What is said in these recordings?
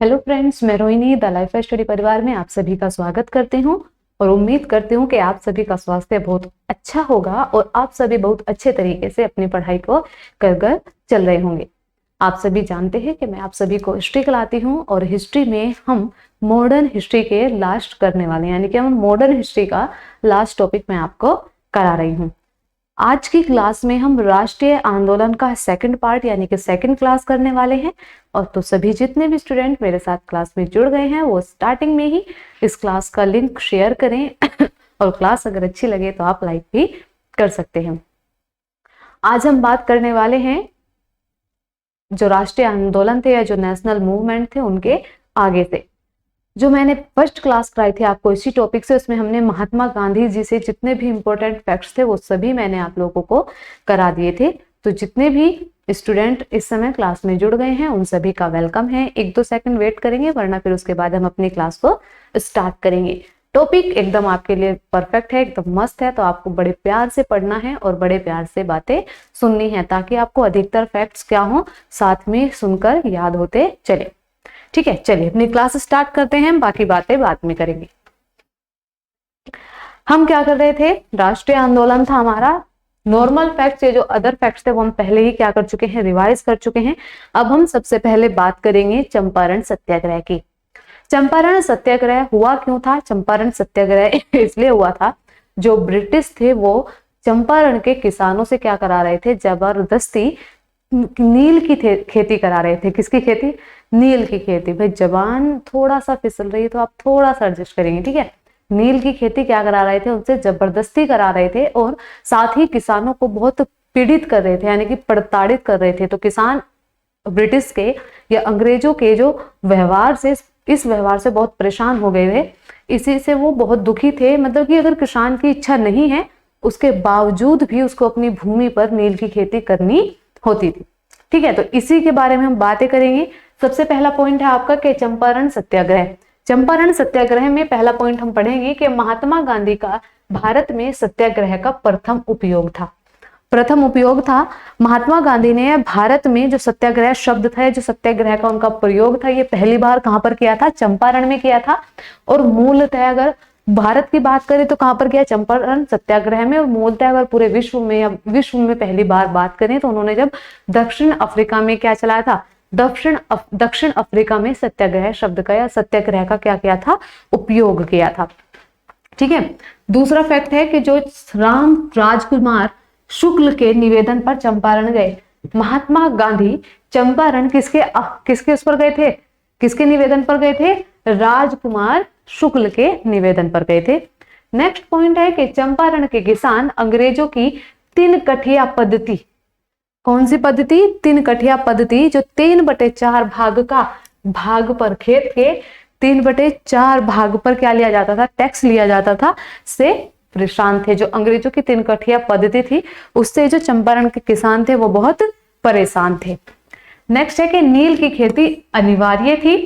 Hello friends, मैं Rohini the life study परिवार में आप सभी का स्वागत करती हूँ और उम्मीद करती हूँ कि आप सभी का स्वास्थ्य बहुत अच्छा होगा और आप सभी बहुत अच्छे तरीके से अपनी पढ़ाई को कर चल रहे होंगे। आप सभी जानते हैं कि मैं आप सभी को हिस्ट्री खिलाती हूँ और हिस्ट्री में हम मॉडर्न हिस्ट्री के लास्ट करने वाले हैं, यानी कि हम मॉडर्न हिस्ट्री का लास्ट टॉपिक मैं आपको करा रही हूँ। आज की क्लास में हम राष्ट्रीय आंदोलन का सेकंड पार्ट यानी कि सेकंड क्लास करने वाले हैं। और तो सभी जितने भी स्टूडेंट मेरे साथ क्लास में जुड़ गए हैं वो स्टार्टिंग में ही इस क्लास का लिंक शेयर करें और क्लास अगर अच्छी लगे तो आप लाइक भी कर सकते हैं। आज हम बात करने वाले हैं जो राष्ट्रीय आंदोलन थे या जो नेशनल मूवमेंट थे उनके आगे से। जो मैंने फर्स्ट क्लास कराई थी आपको इसी टॉपिक से, उसमें हमने महात्मा गांधी जी से जितने भी इंपॉर्टेंट फैक्ट्स थे वो सभी मैंने आप लोगों को करा दिए थे। तो जितने भी स्टूडेंट इस समय क्लास में जुड़ गए हैं उन सभी का वेलकम है। 1-2 सेकंड वेट करेंगे वरना फिर उसके बाद हम अपनी क्लास को स्टार्ट करेंगे। टॉपिक एकदम आपके लिए परफेक्ट है, एकदम मस्त है, तो आपको बड़े प्यार से पढ़ना है और बड़े प्यार से बातें सुननी है ताकि आपको अधिकतर फैक्ट्स क्या हो साथ में सुनकर याद होते चले। ठीक है, चलिए अपनी क्लास स्टार्ट करते हैं, बाकी बातें बाद में करेंगे। हम क्या कर रहे थे, राष्ट्रीय आंदोलन था हमारा। नॉर्मल फैक्ट्स, ये जो अदर फैक्ट्स थे वो हम पहले ही क्या कर चुके हैं, रिवाइज कर चुके हैं। अब हम सबसे पहले बात करेंगे चंपारण सत्याग्रह की। चंपारण सत्याग्रह हुआ क्यों था? चंपारण सत्याग्रह इसलिए हुआ था, जो ब्रिटिश थे वो चंपारण के किसानों से क्या करा रहे थे, जबरदस्ती नील की खेती करा रहे थे। किसकी खेती? नील की खेती। भाई जबान थोड़ा सा फिसल रही है तो आप थोड़ा सा एडजस्ट करेंगे, ठीक है। नील की खेती क्या करा रहे थे, उनसे जबरदस्ती करा रहे थे और साथ ही किसानों को बहुत पीड़ित कर रहे थे, यानी कि प्रताड़ित कर रहे थे। तो किसान ब्रिटिश के या अंग्रेजों के जो व्यवहार से, इस व्यवहार से बहुत परेशान हो गए थे। इसी से वो बहुत दुखी थे। मतलब कि अगर किसान की इच्छा नहीं है उसके बावजूद भी उसको अपनी भूमि पर नील की खेती करनी होती थी, ठीक है। तो इसी के बारे में हम बातें करेंगे। सबसे पहला पॉइंट है आपका कि चंपारण सत्याग्रह। चंपारण सत्याग्रह में पहला पॉइंट हम पढ़ेंगे कि महात्मा गांधी का भारत में सत्याग्रह का प्रथम उपयोग था। प्रथम उपयोग था महात्मा गांधी ने भारत में जो सत्याग्रह शब्द था, जो सत्याग्रह का उनका प्रयोग था, ये पहली बार कहां पर किया था? चंपारण में किया था। और मूलतः अगर भारत की बात करें तो कहां पर किया? चंपारण सत्याग्रह में। और मूलतः अगर पूरे विश्व में या विश्व में पहली बार बात करें तो उन्होंने जब दक्षिण अफ्रीका में क्या चलाया था, दक्षिण अफ्रीका में सत्याग्रह शब्द का या सत्याग्रह का क्या किया था? उपयोग किया था, ठीक है। दूसरा फैक्ट है कि जो राम राजकुमार शुक्ल के निवेदन पर चंपारण गए, महात्मा गांधी चंपारण किसके उस पर गए थे? किसके निवेदन पर गए थे? राजकुमार शुक्ल के निवेदन पर गए थे। नेक्स्ट पॉइंट है कि चंपारण के किसान अंग्रेजों की 3 कठिया पद्धति, कौन सी पद्धति? 3 कठिया पद्धति, जो 3/4 भाग पर, खेत के 3/4 भाग पर क्या लिया जाता था? टैक्स लिया जाता था, से परेशान थे। जो अंग्रेजों की 3 कठिया पद्धति थी उससे जो चंपारण के किसान थे वो बहुत परेशान थे। नेक्स्ट है कि नील की खेती अनिवार्य थी।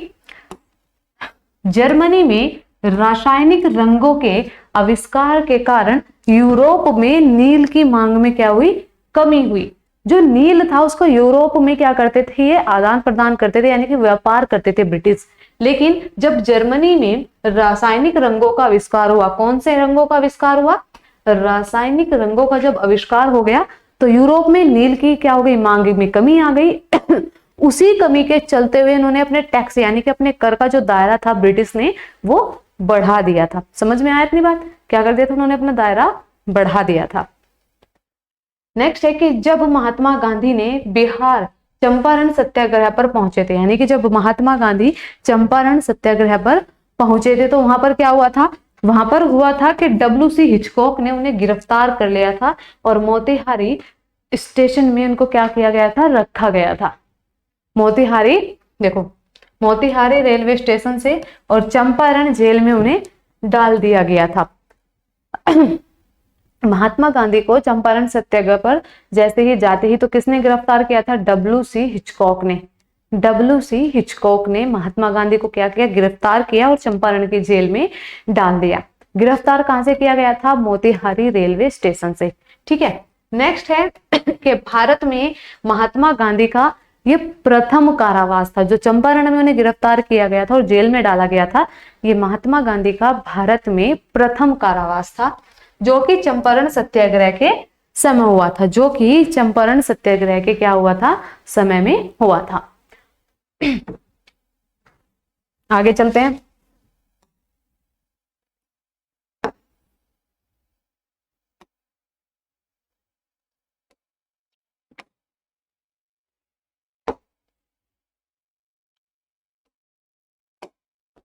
जर्मनी में रासायनिक रंगों के आविष्कार के कारण यूरोप में नील की मांग में क्या हुई? कमी हुई। जो नील था उसको यूरोप में क्या करते थे, ये आदान प्रदान करते थे, यानी कि व्यापार करते थे ब्रिटिश। लेकिन जब जर्मनी में रासायनिक रंगों का आविष्कार हुआ, कौन से रंगों का आविष्कार हुआ? रासायनिक रंगों का जब आविष्कार हो गया तो यूरोप में नील की क्या हो गई? मांग में कमी आ गई। उसी कमी के चलते हुए इन्होंने अपने टैक्स यानी कि अपने कर का जो दायरा था ब्रिटिश ने वो बढ़ा दिया था। समझ में आया इतनी बात? क्या कर दिया था उन्होंने? अपना दायरा बढ़ा दिया था। नेक्स्ट है कि जब महात्मा गांधी ने बिहार चंपारण सत्याग्रह पर पहुंचे थे, यानी कि जब महात्मा गांधी चंपारण सत्याग्रह पर पहुंचे थे तो वहां पर क्या हुआ था? वहां पर हुआ था कि WC हिचकॉक ने उन्हें गिरफ्तार कर लिया था और मोतिहारी स्टेशन में उनको क्या किया गया था? रखा गया था। मोतिहारी, देखो, मोतिहारी रेलवे स्टेशन से और चंपारण जेल में उन्हें डाल दिया गया था। महात्मा गांधी को चंपारण सत्याग्रह पर जैसे ही जाते ही तो किसने गिरफ्तार किया था? WC हिचकॉक ने। WC हिचकॉक ने महात्मा गांधी को क्या किया? गिरफ्तार किया और चंपारण की जेल में डाल दिया। गिरफ्तार कहां से किया गया था? मोतिहारी रेलवे स्टेशन से, ठीक है। नेक्स्ट है कि भारत में महात्मा गांधी का ये प्रथम कारावास था। जो चंपारण में उन्हें गिरफ्तार किया गया था और जेल में डाला गया था, ये महात्मा गांधी का भारत में प्रथम कारावास था, जो कि चंपारण सत्याग्रह के समय हुआ था, जो कि चंपारण सत्याग्रह के क्या हुआ था, समय में हुआ था। आगे चलते हैं।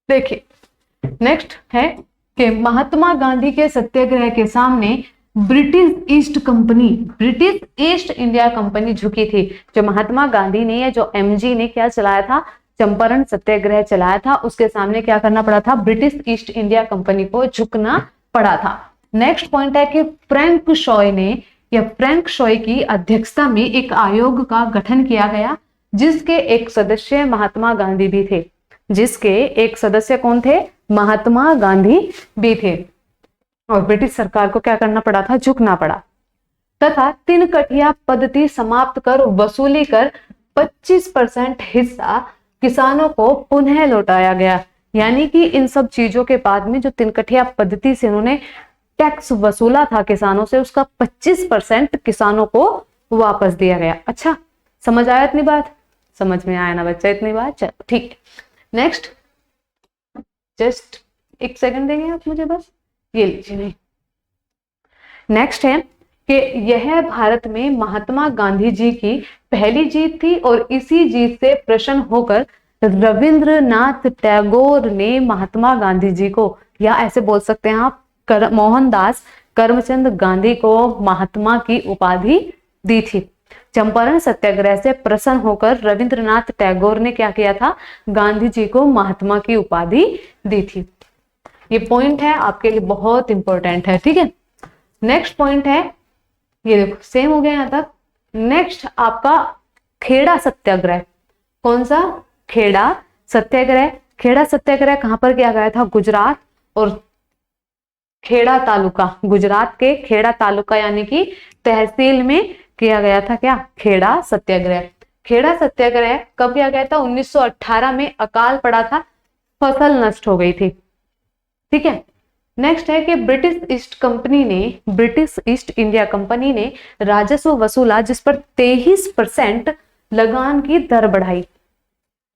देखिए नेक्स्ट है कि महात्मा गांधी के सत्याग्रह के सामने British east company, British east India company झुकी थी। जो महात्मा गांधी ने या जो एमजी ने क्या चलाया था, चंपारण सत्याग्रह चलाया था, उसके सामने क्या करना पड़ा था, ब्रिटिश ईस्ट इंडिया कंपनी को झुकना पड़ा था। नेक्स्ट पॉइंट है कि फ्रैंक शॉय ने या फ्रैंक शॉय की अध्यक्षता में एक आयोग का गठन किया गया, जिसके एक सदस्य महात्मा गांधी भी थे, जिसके एक सदस्य कौन थे, महात्मा गांधी भी थे। और ब्रिटिश सरकार को क्या करना पड़ा था, झुकना पड़ा। तथा 3 कठिया पद्धति समाप्त कर वसूली कर 25% हिस्सा किसानों को पुनः लौटाया गया। यानी कि इन सब चीजों के बाद में जो 3 कठिया पद्धति से उन्होंने टैक्स वसूला था किसानों से, उसका 25% किसानों को वापस दिया गया। अच्छा समझ आया इतनी बात, समझ में आया ना बच्चा इतनी बात, चलो ठीक है। नेक्स्ट, जस्ट एक सेकंड देंगे आप मुझे, बस ये लीजिए। नेक्स्ट है कि यह भारत में महात्मा गांधी जी की पहली जीत थी और इसी जीत से प्रसन्न होकर रविंद्रनाथ टैगोर ने महात्मा गांधी जी को, या ऐसे बोल सकते हैं आप, मोहनदास करमचंद गांधी को महात्मा की उपाधि दी थी। चंपारण सत्याग्रह से प्रसन्न होकर रविंद्रनाथ टैगोर ने क्या किया था, गांधी जी को महात्मा की उपाधि दी थी। ये पॉइंट है आपके लिए बहुत इंपॉर्टेंट है, ठीक है। नेक्स्ट पॉइंट है, ये देखो सेम हो गया यहां तक। नेक्स्ट आपका खेड़ा सत्याग्रह। कौन सा, खेड़ा सत्याग्रह। खेड़ा सत्याग्रह कहां पर किया गया था, गुजरात और खेड़ा तालुका, गुजरात के खेड़ा तालुका यानी कि तहसील में किया गया था क्या, खेड़ा सत्याग्रह। खेड़ा सत्याग्रह कब किया गया था, 1918 में अकाल पड़ा था, फसल नष्ट हो गई थी, ठीक है। नेक्स्ट है कि ब्रिटिश ईस्ट कंपनी ने, ब्रिटिश ईस्ट इंडिया कंपनी ने राजस्व वसूला, जिस पर 23% लगान की दर बढ़ाई,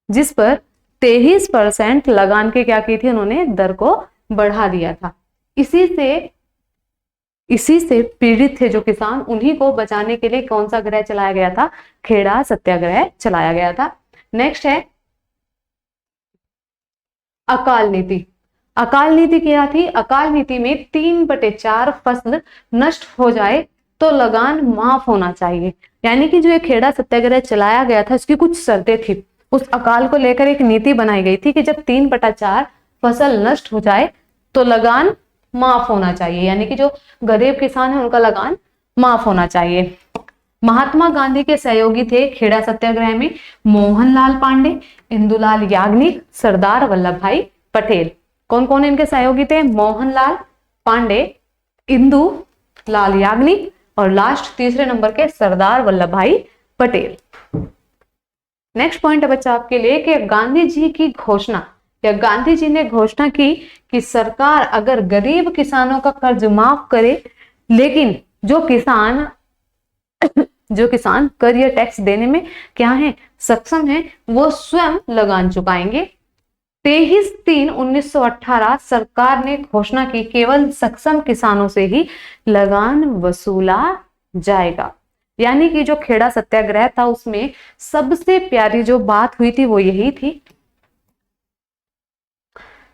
जिस पर 23% लगान के क्या की थी उन्होंने, दर को बढ़ा दिया था। इसी से पीड़ित थे जो किसान, उन्हीं को बचाने के लिए कौन सा ग्रह चलाया गया था, खेड़ा सत्याग्रह चलाया गया था। नेक्स्ट है अकाल नीति। अकाल नीति क्या थी, अकाल नीति में 3/4 फसल नष्ट हो जाए तो लगान माफ होना चाहिए। यानी कि जो ये खेड़ा सत्याग्रह चलाया गया था, इसकी कुछ शर्तें थी। उस अकाल को लेकर एक नीति बनाई गई थी कि जब 3/4 फसल नष्ट हो जाए तो लगान माफ होना चाहिए, यानी कि जो गरीब किसान है उनका लगान माफ होना चाहिए। महात्मा गांधी के सहयोगी थे खेड़ा सत्याग्रह में मोहनलाल पांडे, इंदुलाल याग्निक, सरदार वल्लभ भाई पटेल। कौन कौन इनके सहयोगी थे, मोहनलाल पांडे, इंदु लाल याग्निक और लास्ट तीसरे नंबर के सरदार वल्लभ भाई पटेल। नेक्स्ट पॉइंट है बच्चा आपके लिए कि गांधी जी की घोषणा, या गांधी जी ने घोषणा की कि सरकार अगर गरीब किसानों का कर्ज माफ करे, लेकिन जो किसान कर या टैक्स देने में क्या है, सक्षम है, वो स्वयं लगान चुकाएंगे। 23/3/1918 सरकार ने घोषणा की केवल सक्षम किसानों से ही लगान वसूला जाएगा। यानी कि जो खेड़ा सत्याग्रह था उसमें सबसे प्यारी जो बात हुई थी वो यही थी,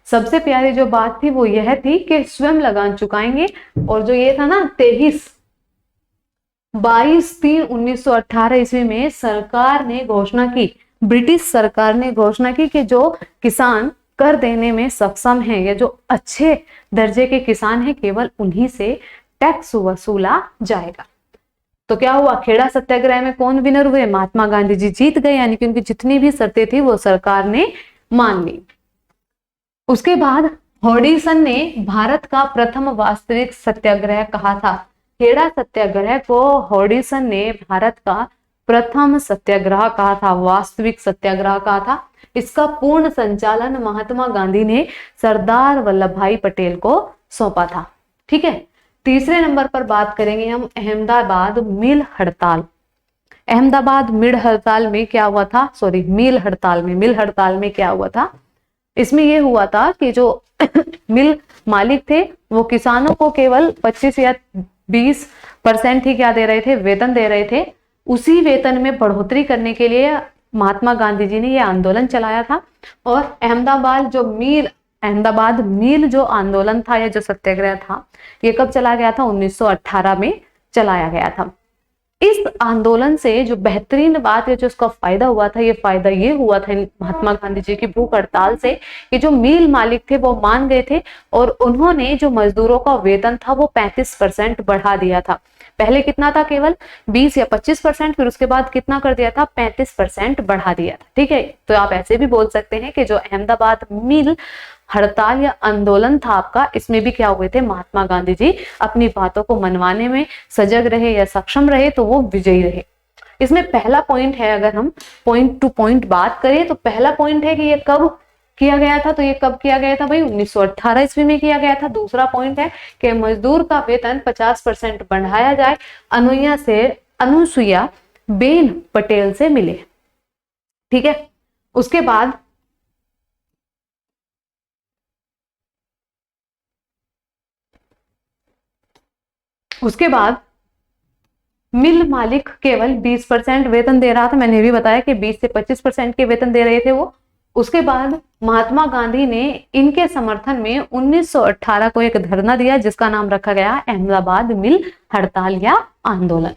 सबसे प्यारी जो बात थी वो यह थी कि स्वयं लगान चुकाएंगे। और जो ये था ना 22/3/1918 ईस्वी में सरकार ने घोषणा की, ब्रिटिश सरकार ने घोषणा की कि जो किसान कर देने में सक्षम हैं या जो अच्छे दर्जे के किसान हैं, केवल उन्हीं से टैक्स वसूला जाएगा। तो क्या हुआ, खेड़ा सत्याग्रह में कौन विनर हुए, महात्मा गांधी जी जीत गए, यानी कि उनकी जितनी भी शर्तें थी वो सरकार ने मान ली। उसके बाद हॉडिसन ने भारत का प्रथम वास्तविक सत्याग्रह कहा था। खेड़ा सत्याग्रह को हॉडिसन ने भारत का प्रथम सत्याग्रह कहा था, वास्तविक सत्याग्रह कहा था। इसका पूर्ण संचालन महात्मा गांधी ने सरदार वल्लभ भाई पटेल को सौंपा था। ठीक है, तीसरे नंबर पर बात करेंगे हम अहमदाबाद मिल हड़ताल। अहमदाबाद मिल हड़ताल में क्या हुआ था, सॉरी मिल हड़ताल में क्या हुआ था? इसमें यह हुआ था कि जो मिल मालिक थे वो किसानों को केवल 25 या 20% ही क्या दे रहे थे, वेतन दे रहे थे। उसी वेतन में बढ़ोतरी करने के लिए महात्मा गांधी जी ने यह आंदोलन चलाया था। और अहमदाबाद मिल जो आंदोलन था या जो सत्याग्रह था, ये कब चला गया था? 1918 में चलाया गया था। इस आंदोलन से जो बेहतरीन बात है, जो उसका फायदा हुआ था, ये फायदा ये हुआ था महात्मा गांधी जी की भूख हड़ताल से कि जो मिल मालिक थे वो मान गए थे और उन्होंने जो मजदूरों का वेतन था वो 35% बढ़ा दिया था। पहले कितना था? केवल 20 या 25%, फिर उसके बाद कितना कर दिया था? 35% बढ़ा दिया था। ठीक है, तो आप ऐसे भी बोल सकते हैं कि जो अहमदाबाद मिल हड़ताल या आंदोलन था आपका, इसमें भी क्या हुए थे? महात्मा गांधी जी अपनी बातों को मनवाने में सजग रहे या सक्षम रहे, तो वो विजयी रहे। इसमें पहला पॉइंट है, अगर हम पॉइंट टू पॉइंट बात करें तो पहला पॉइंट है कि ये कब किया गया था? तो ये कब किया गया था भाई? 1918 ईस्वी में किया गया था। दूसरा पॉइंट है कि मजदूर का वेतन 50% बढ़ाया जाए, अनुसुईया बेन पटेल से मिले। ठीक है, उसके बाद मिल मालिक केवल 20% वेतन दे रहा था। मैंने भी बताया कि 20 से 25% के वेतन दे रहे थे वो। उसके बाद महात्मा गांधी ने इनके समर्थन में 1918 को एक धरना दिया जिसका नाम रखा गया अहमदाबाद मिल हड़ताल या आंदोलन।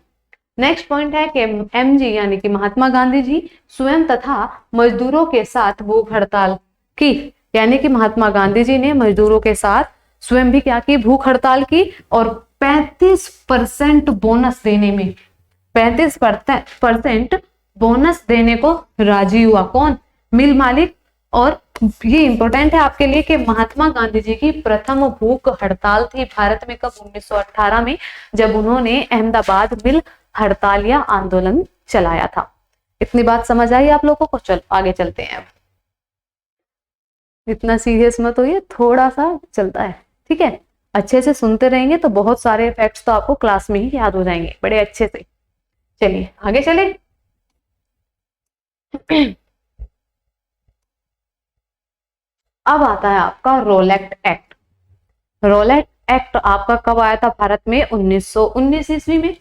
नेक्स्ट पॉइंट है कि एमजी यानी कि महात्मा गांधी जी स्वयं तथा मजदूरों के साथ भूख हड़ताल की, यानी कि महात्मा गांधी जी ने मजदूरों के साथ स्वयं भी क्या की? भूख हड़ताल की। और 35% बोनस देने में 35% बोनस देने को राजी हुआ। कौन? मिल मालिक। और ये इंपॉर्टेंट है आपके लिए कि महात्मा गांधी जी की प्रथम भूख हड़ताल थी भारत में कब? 1918 में, जब उन्होंने अहमदाबाद मिल हड़ताल या आंदोलन चलाया था। इतनी बात समझ आई आप लोगों को? चलो आगे चलते हैं। अब इतना सीरियस मत होइए, थोड़ा सा चलता है। ठीक है, अच्छे से सुनते रहेंगे तो बहुत सारे फैक्ट्स तो आपको क्लास में ही याद हो जाएंगे बड़े अच्छे से। चलिए आगे चले। अब आता है आपका रोलेट एक्ट। रोलेट एक्ट आपका कब आया था भारत में? 1919 ईस्वी में।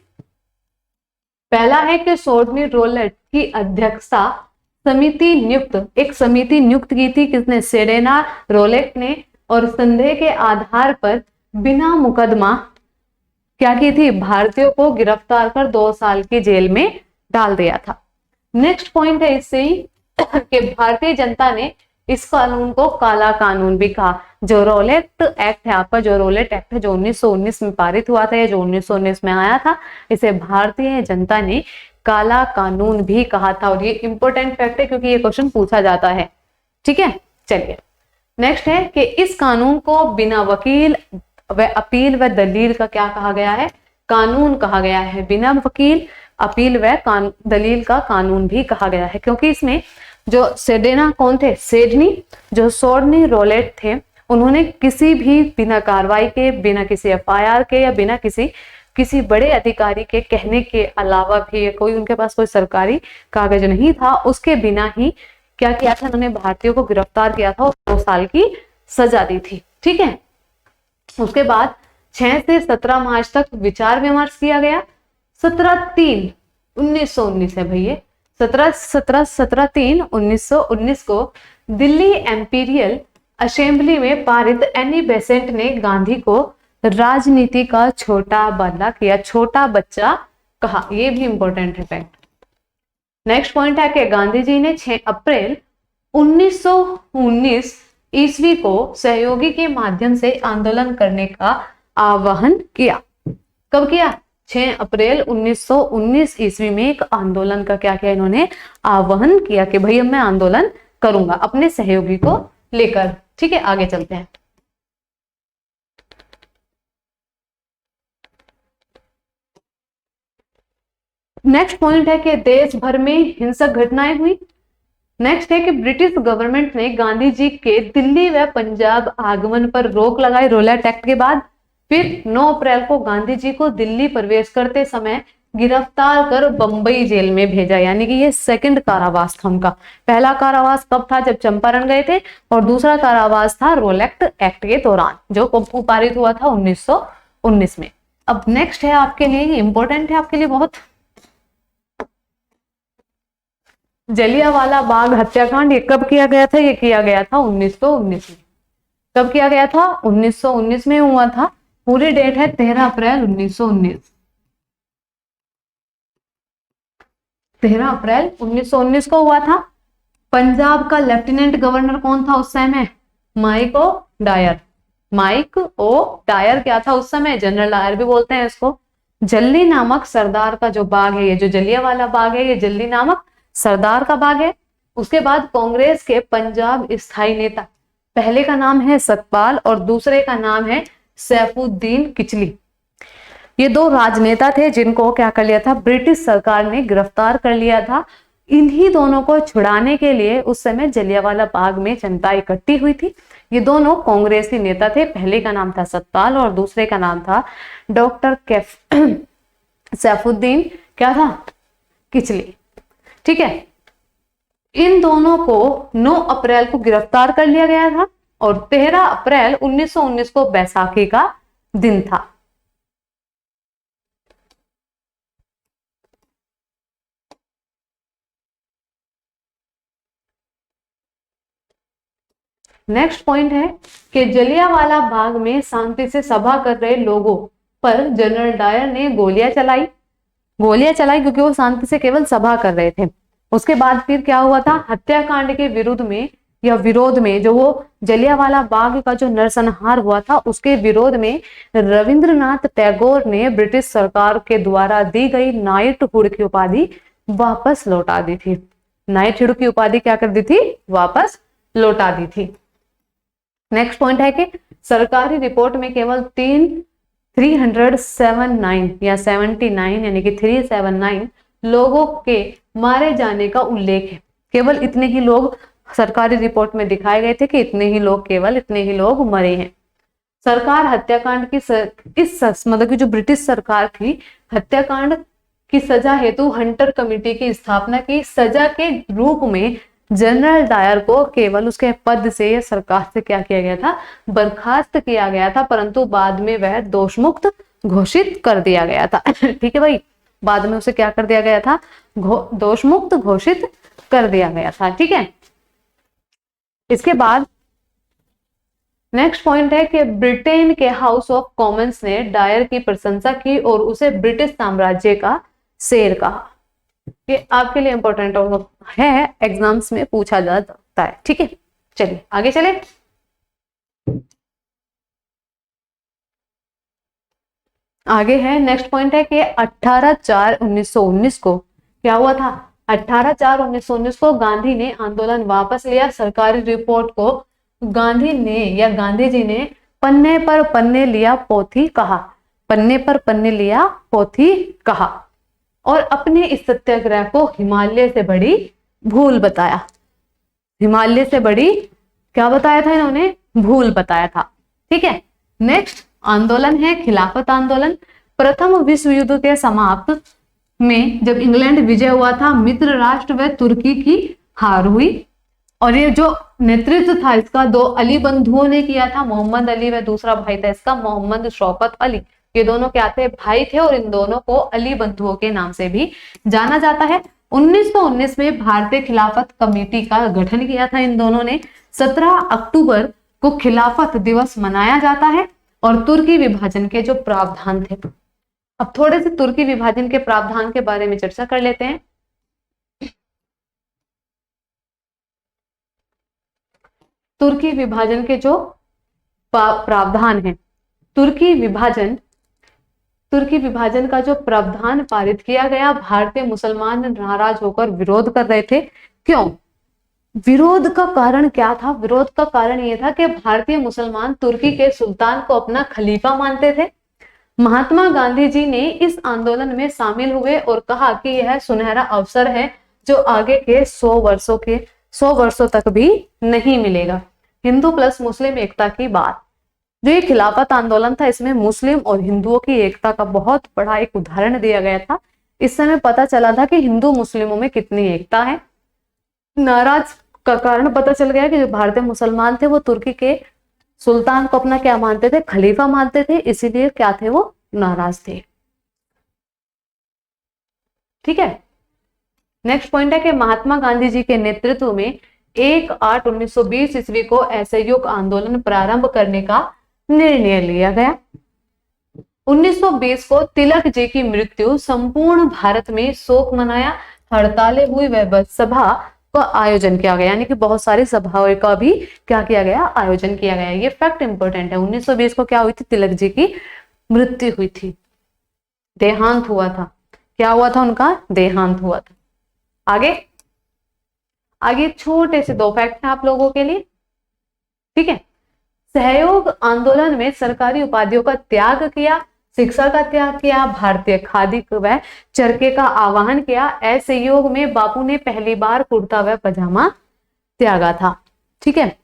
पहला है कि सोडनी रोलेट की अध्यक्षता एक समिति नियुक्त की थी। किसने? सेरेना रोलेट ने। और संदेह के आधार पर बिना मुकदमा क्या की थी? भारतीयों को गिरफ्तार कर 2 साल की जेल में डाल दिया था। नेक्स्ट पॉइंट है इससे ही कि भारतीय जनता ने इस कानून को काला कानून भी कहा। जो रोलेट एक्ट है आपका, जो रोलेट एक्ट है जो 1919 में पारित हुआ था या जो 1919 में आया था, इसे भारतीय जनता ने काला कानून भी कहा था। और ये इंपॉर्टेंट फैक्ट है क्योंकि ये क्वेश्चन पूछा जाता है। ठीक है, चलिए नेक्स्ट है कि इस कानून को बिना वकील व अपील व दलील का क्या कहा गया है? कानून कहा गया है। बिना वकील, अपील व दलील का कानून भी कहा गया है, क्योंकि इसमें जो सेडेना कौन थे? जो सोडनी रोलेट थे, उन्होंने किसी भी बिना कार्रवाई के, बिना किसी एफआईआर के या बिना किसी बड़े अधिकारी के कहने के अलावा भी, कोई उनके पास कोई सरकारी कागज नहीं था, उसके बिना ही क्या किया था? उन्होंने भारतीयों को गिरफ्तार किया था और 2 साल की सजा दी थी। ठीक है, उसके बाद 6 से 17 मार्च तक विचार विमर्श किया गया। 17/3/1919 है भैया, 17/3/1919 को दिल्ली एम्पीरियल असेंबली में पारित एनी बेसेंट ने गांधी को राजनीति का छोटा बच्चा कहा। यह भी इंपॉर्टेंट है फैक्ट। नेक्स्ट पॉइंट है कि गांधी जी ने 6 अप्रैल 1919 ईस्वी को सहयोगी के माध्यम से आंदोलन करने का आह्वान किया। कब किया? 6 अप्रैल 1919 ईस्वी में एक आंदोलन का क्या किया? इन्होंने आह्वान किया कि भाई मैं आंदोलन करूंगा अपने सहयोगी को लेकर। ठीक है, आगे चलते हैं। नेक्स्ट पॉइंट है कि देश भर में हिंसक घटनाएं हुई। नेक्स्ट है कि ब्रिटिश गवर्नमेंट ने गांधी जी के दिल्ली व पंजाब आगमन पर रोक लगाई रोलेट एक्ट के बाद। फिर 9 अप्रैल को गांधी जी को दिल्ली प्रवेश करते समय गिरफ्तार कर बंबई जेल में भेजा, यानी कि ये सेकंड कारावास था उनका। पहला कारावास कब था, जब चंपारण गए थे, और दूसरा कारावास था रोलेट एक्ट के दौरान जो पारित हुआ था 1919 में। अब नेक्स्ट है आपके लिए, इंपॉर्टेंट है आपके लिए बहुत, जलियांवाला बाग हत्याकांड। ये कब किया गया था, ये किया गया था 1919 में। कब किया गया था, 1919 में हुआ था। पूरी डेट है 13 अप्रैल 1919। 13 अप्रैल 1919 को हुआ था। पंजाब का लेफ्टिनेंट गवर्नर कौन था उस समय, mic O Dyer. Mic O Dyer क्या था उस समय, जनरल डायर भी बोलते हैं इसको। जल्ली नामक सरदार का जो बाग है, ये जो जलियांवाला बाग है, ये जल्ली नामक सरदार का बाग है। उसके बाद कांग्रेस के पंजाब स्थायी नेता, पहले का नाम है सतपाल और दूसरे का नाम है सैफुद्दीन किचली। ये दो राजनेता थे जिनको क्या कर लिया था, ब्रिटिश सरकार ने गिरफ्तार कर लिया था। इन्हीं दोनों को छुड़ाने के लिए उस समय जलियांवाला बाग में जनता इकट्ठी हुई थी। ये दोनों कांग्रेसी नेता थे, पहले का नाम था सतपाल और दूसरे का नाम था डॉक्टर सैफुद्दीन क्या था, किचली। ठीक है, इन दोनों को 9 अप्रैल को गिरफ्तार कर लिया गया था और 13 अप्रैल 1919 को बैसाखी का दिन था। नेक्स्ट पॉइंट है कि जलियांवाला बाग में शांति से सभा कर रहे लोगों पर जनरल डायर ने गोलियां चलाई क्योंकि वो शांति से केवल सभा कर रहे थे। उसके बाद फिर क्या हुआ था, हत्याकांड के विरोध में जो वो जलियांवाला बाग का जो नरसंहार हुआ था उसके विरोध में रविंद्रनाथ टैगोर ने ब्रिटिश सरकार के द्वारा दी गई नाइटहुड की उपाधि वापस लौटा दी थी। नाइटहुड की उपाधि क्या कर दी थी, वापस लौटा दी थी। नेक्स्ट पॉइंट है कि सरकारी रिपोर्ट में केवल 379 या 79 यानी कि 379 लोगों के मारे जाने का उल्लेख है। केवल इतने ही लोग सरकारी रिपोर्ट में दिखाए गए थे कि केवल इतने ही लोग मरे हैं। सरकार हत्याकांड की मतलब कि जो ब्रिटिश सरकार थी, हत्याकांड की सजा हेतु हंटर कमेटी की स्थापना की। सजा के रूप में जनरल डायर को केवल उसके पद से या सरकार से क्या किया गया था, बर्खास्त किया गया था, परंतु बाद में वह दोषमुक्त घोषित कर दिया गया था। ठीक है भाई, बाद में उसे क्या कर दिया गया था, दोषमुक्त घोषित कर दिया गया था। ठीक है, इसके बाद नेक्स्ट पॉइंट है कि ब्रिटेन के हाउस ऑफ कॉमन्स ने डायर की प्रशंसा की और उसे ब्रिटिश साम्राज्य का शेर कहा। ये आपके लिए इंपॉर्टेंट है, एग्जाम्स में पूछा जा सकता है। ठीक है, चलिए आगे चले। आगे है नेक्स्ट पॉइंट है कि 18/4/1919 को क्या हुआ था, 18/4/1919 को गांधी ने आंदोलन वापस लिया। सरकारी रिपोर्ट को गांधी जी ने पन्ने पर पन्ने लिया पोथी कहा, पन्ने पर पन्ने लिया पोथी कहा, और अपने इस सत्याग्रह को हिमालय से बड़ी भूल बताया। हिमालय से बड़ी क्या बताया था इन्होंने, भूल बताया था। ठीक है, नेक्स्ट आंदोलन है खिलाफत आंदोलन। प्रथम विश्व युद्ध के समाप्त में जब इंग्लैंड विजय हुआ था, मित्र राष्ट्र व तुर्की की हार हुई, और ये जो नेतृत्व था इसका 2 अली बंधुओं ने किया था, मोहम्मद अली व दूसरा भाई था इसका मोहम्मद शौकत अली। ये दोनों क्या थे, भाई थे, और इन दोनों को अली बंधुओं के नाम से भी जाना जाता है। 1919 में भारतीय खिलाफत कमेटी का गठन किया था इन दोनों ने। 17 अक्टूबर को खिलाफत दिवस मनाया जाता है। और तुर्की विभाजन के जो प्रावधान थे, अब थोड़े से तुर्की विभाजन के प्रावधान के बारे में चर्चा कर लेते हैं। तुर्की विभाजन के जो प्रावधान है, तुर्की विभाजन का जो प्रावधान पारित किया गया, भारतीय मुसलमान नाराज होकर विरोध कर रहे थे। क्यों, विरोध का कारण क्या था, विरोध का कारण यह था कि भारतीय मुसलमान तुर्की के सुल्तान को अपना खलीफा मानते थे, महात्मा गांधी जी ने इस आंदोलन में शामिल हुए और कहा कि यह सुनहरा अवसर है जो आगे के 100 वर्षों तक भी नहीं मिलेगा। हिंदू प्लस मुस्लिम एकता की बात। जो ये खिलाफत आंदोलन था, इसमें मुस्लिम और हिंदुओं की एकता का बहुत बड़ा एक उदाहरण दिया गया था। इस समय पता चला था कि हिंदू मुस्लिमों में कितनी एकता है। नाराज का कारण पता चल गया कि जो भारतीय मुसलमान थे वो तुर्की के सुल्तान को अपना क्या मानते थे, खलीफा मानते थे, इसीलिए क्या थे, वो नाराज थे। ठीक है। नेक्स्ट पॉइंट है कि महात्मा गांधी जी के नेतृत्व में 1/8/1920 ईस्वी को असहयोग आंदोलन प्रारंभ करने का निर्णय लिया गया। 1920 को तिलक जी की मृत्यु, संपूर्ण भारत में शोक मनाया, हड़तालें हुई, वह सभा का आयोजन किया गया, यानी कि बहुत सारी सभाओं का भी क्या किया गया, आयोजन किया गया। ये फैक्ट इंपॉर्टेंट है। 1920 को क्या हुई थी, तिलक जी की मृत्यु हुई थी, देहांत हुआ था। क्या हुआ था, उनका देहांत हुआ था। आगे छोटे से 2 फैक्ट हैं आप लोगों के लिए। ठीक है। सहयोग आंदोलन में सरकारी उपाधियों का त्याग किया, शिक्षा का त्याग किया, भारतीय खादी व चरखे का आह्वान किया। असहयोग में बापू ने पहली बार कुर्ता व पजामा त्यागा था। ठीक है।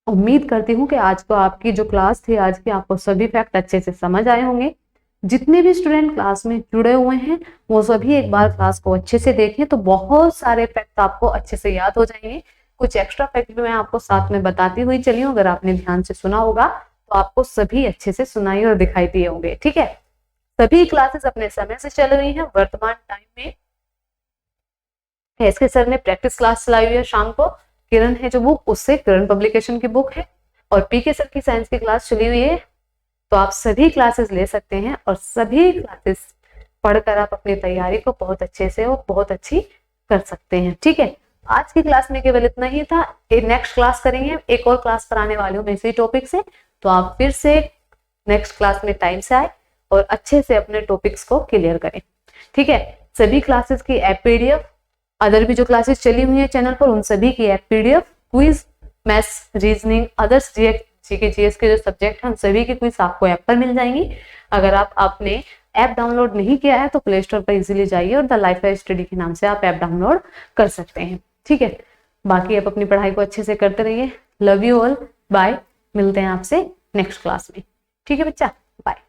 उम्मीद करती हूँ कि आज को आपकी जो क्लास थी, आज की आपको सभी फैक्ट अच्छे से समझ आए होंगे। जितने भी स्टूडेंट क्लास में जुड़े हुए हैं वो सभी एक बार क्लास को अच्छे से देखें, तो बहुत सारे फैक्ट आपको अच्छे से याद हो जाएंगे। कुछ एक्स्ट्रा फैक्ट भी मैं आपको साथ में बताती हुई चली हूँ, अगर आपने ध्यान से सुना होगा तो आपको सभी अच्छे से सुनाई और दिखाई दिए होंगे। ठीक है। सभी क्लासेस अपने समय से चल रही हैं। वर्तमान टाइम में एसके सर ने प्रैक्टिस क्लास चलाई हुई है शाम को। किरण है जो बुक, उससे किरण पब्लिकेशन की बुक है, और पीके सर की साइंस की क्लास चली हुई है। तो आप सभी क्लासेस ले सकते हैं और सभी क्लासेस पढ़कर आप अपनी तैयारी को बहुत अच्छे से और बहुत अच्छी कर सकते हैं। ठीक है। आज की क्लास में केवल इतना ही था। नेक्स्ट क्लास करेंगे, एक और क्लास कराने वाली हूँ मैं इसी टॉपिक से, तो आप फिर से नेक्स्ट क्लास में टाइम से आए और अच्छे से अपने टॉपिक्स को क्लियर करें। ठीक है। सभी क्लासेस की ऐप PDF, अदर भी जो क्लासेस चली हुई है चैनल पर, उन सभी की app PDF, quiz, maths, reasoning, others GK GS के जो सब्जेक्ट हैं उन सभी की क्विज आपको ऐप पर मिल जाएंगी। अगर आपने ऐप डाउनलोड नहीं किया है तो प्ले स्टोर पर इजीली जाइए और द लाइफ स्टडी के नाम से आप ऐप डाउनलोड कर सकते हैं। ठीक है। बाकी आप अपनी पढ़ाई को अच्छे से करते रहिए। Love you all, bye. मिलते हैं आपसे नेक्स्ट क्लास में। ठीक है बच्चा, बाय।